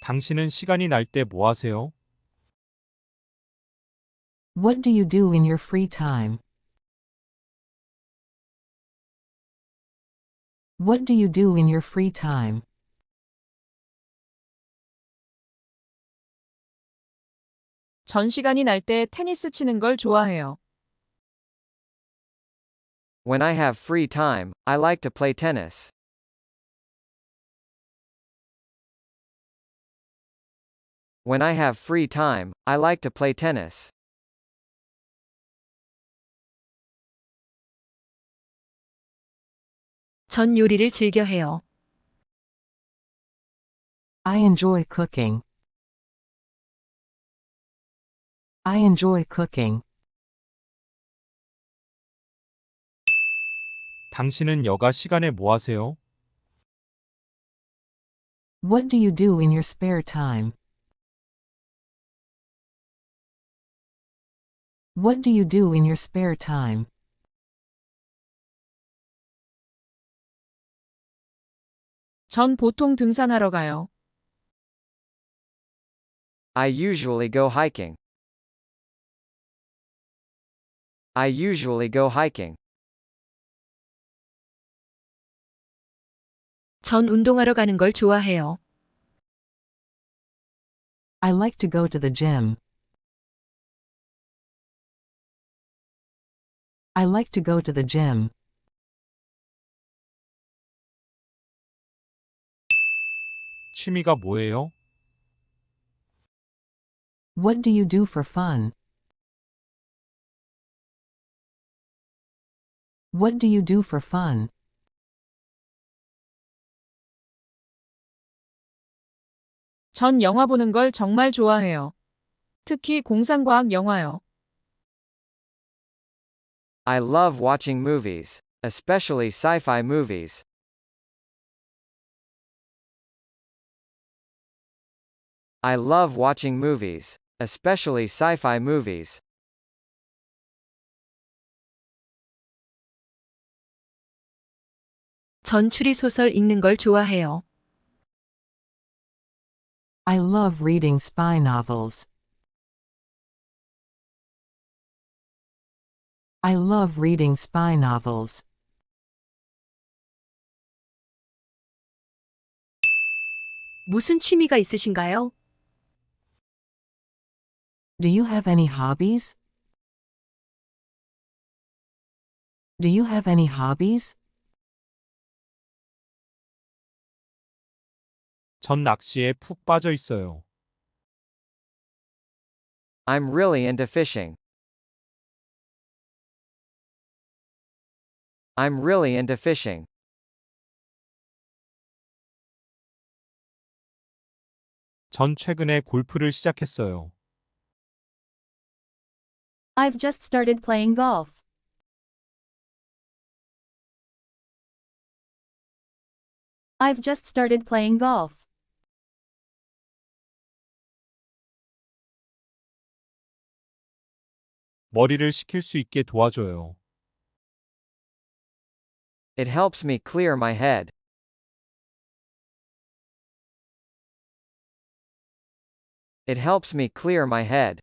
당신은 시간이 날 때 뭐 하세요? What do you do in your free time? What do you do in your free time? 전 시간이 날 때 테니스 치는 걸 좋아해요. When I have free time, I like to play tennis. When I have free time, I like to play tennis. 전 요리를 즐겨 해요. I enjoy cooking. I enjoy cooking. 당신은 여가 시간에 뭐 하세요? What do you do in your spare time? What do you do in your spare time? 전 보통 등산하러 가요. I usually go hiking. I usually go hiking. 전 운동하러 가는 걸 좋아해요. I like to go to the gym. I like to go to the gym. 취미가 뭐예요? What do you do for fun? What do you do for fun? 전 영화 보는 걸 정말 좋아해요. 특히 공상과학 영화요. I love watching movies, especially sci-fi movies. I love watching movies, especially sci-fi movies. 전 추리소설 읽는 걸 좋아해요. I love reading spy novels. I love reading spy novels. 무슨 취미가 있으신가요? Do you have any hobbies? Do you have any hobbies? 전 낚시에 푹 빠져 있어요. I'm really into fishing. I'm really into fishing. 전 최근에 골프를 시작했어요. I've just started playing golf. I've just started playing golf. 머리를 식힐 수 있게 도와줘요. It helps me clear my head. It helps me clear my head.